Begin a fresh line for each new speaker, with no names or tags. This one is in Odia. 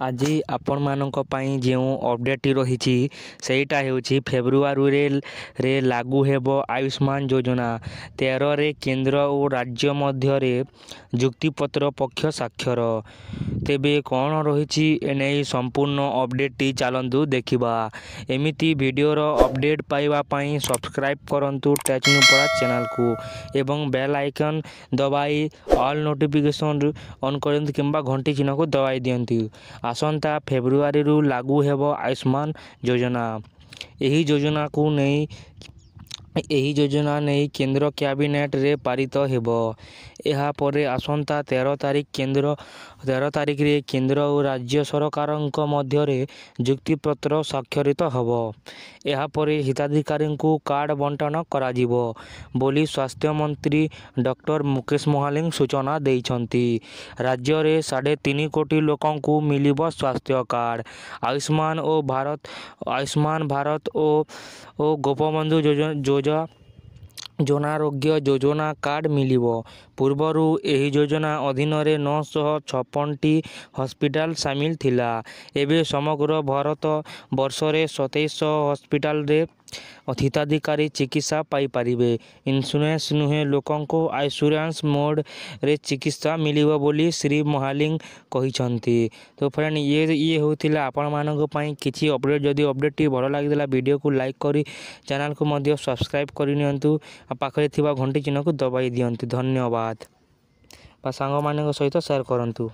ଆଜି ଆପଣମାନଙ୍କ ପାଇଁ ଯେଉଁ ଅପଡେଟ୍ଟି ରହିଛି ସେଇଟା ହେଉଛି ଫେବୃଆରୀରେ ଲାଗୁ ହେବ ଆୟୁଷ୍ମାନ ଯୋଜନା। 13ରେ କେନ୍ଦ୍ର ଓ ରାଜ୍ୟ ମଧ୍ୟରେ ଚୁକ୍ତିପତ୍ର ପକ୍ଷ ସ୍ୱାକ୍ଷର। ତେବେ କ'ଣ ରହିଛି ଏନେଇ ସମ୍ପୂର୍ଣ୍ଣ ଅପଡେଟ୍ଟି ଚାଲନ୍ତୁ ଦେଖିବା। ଏମିତି ଭିଡ଼ିଓର ଅପଡେଟ୍ ପାଇବା ପାଇଁ ସବସ୍କ୍ରାଇବ୍ କରନ୍ତୁ ଟେକ୍ନୋପଡ଼ା ଚ୍ୟାନେଲକୁ ଏବଂ ବେଲ୍ ଆଇକନ୍ ଦବାଇ ଅଲ୍ ନୋଟିଫିକେସନ୍ ଅନ୍ କରନ୍ତୁ କିମ୍ବା ଘଣ୍ଟି ଚିହ୍ନକୁ ଦବାଇ ଦିଅନ୍ତୁ। ଆସନ୍ତା ଫେବୃଆରୀରୁ ଲାଗୁ ହେବ ଆୟୁଷ୍ମାନ ଯୋଜନା। ଏହି ଯୋଜନା ନେଇ କେନ୍ଦ୍ର କ୍ୟାବିନେଟରେ ପାରିତ ହେବ। ଏହାପରେ ଆସନ୍ତା 13 ତାରିଖରେ କେନ୍ଦ୍ର ଓ ରାଜ୍ୟ ସରକାରଙ୍କ ମଧ୍ୟରେ ଚୁକ୍ତିପତ୍ର ସ୍ୱାକ୍ଷରିତ ହେବ। ଏହାପରେ ହିତାଧିକାରୀଙ୍କୁ କାର୍ଡ ବଣ୍ଟନ କରାଯିବ ବୋଲି ସ୍ୱାସ୍ଥ୍ୟମନ୍ତ୍ରୀ ଡକ୍ଟର ମୁକେଶ ମହାଲିକ ସୂଚନା ଦେଇଛନ୍ତି। ରାଜ୍ୟରେ 3.5 କୋଟି ଲୋକଙ୍କୁ ମିଳିବ ସ୍ୱାସ୍ଥ୍ୟ କାର୍ଡ। ଆୟୁଷ୍ମାନ ଭାରତ ଓ ଗୋପବନ୍ଧୁ ଜନାରୋଗ୍ୟ ଯୋଜନା କାର୍ଡ ମିଳିବ। ପୂର୍ବରୁ ଏହି ଯୋଜନା ଅଧୀନରେ 956ଟି ହସ୍ପିଟାଲ ସାମିଲ ଥିଲା। ଏବେ ସମଗ୍ର ଭାରତ ବର୍ଷରେ 2700 ହସ୍ପିଟାଲରେ ହିତାଧିକାରୀ ଚିକିତ୍ସା ପାଇପାରିବେ। ଇନ୍ସୁରାନ୍ସ ନୁହେଁ, ଲୋକଙ୍କୁ ଆଶ୍ୟୁରାନ୍ସ ମୋଡରେ ଚିକିତ୍ସା ମିଳିବ ବୋଲି ଶ୍ରୀ ମହାଲିକ କହିଛନ୍ତି। ତ ଫ୍ରେଣ୍ଡ ଇଏ ହେଉଥିଲା ଆପଣମାନଙ୍କ ପାଇଁ କିଛି ଅପଡେଟ୍। ଯଦି ଅପଡେଟ୍ଟି ଭଲ ଲାଗିଥିଲା ଭିଡ଼ିଓକୁ ଲାଇକ୍ କରି ଚ୍ୟାନେଲକୁ ମଧ୍ୟ ସବସ୍କ୍ରାଇବ୍ କରିନିଅନ୍ତୁ। ପାଖରେ ଥିବା ଘଣ୍ଟି ଚିହ୍ନକୁ ଦବାଇ ଦିଅନ୍ତୁ। ଧନ୍ୟବାଦ ବା ସାଙ୍ଗମାନଙ୍କ ସହିତ ସେୟାର କରନ୍ତୁ।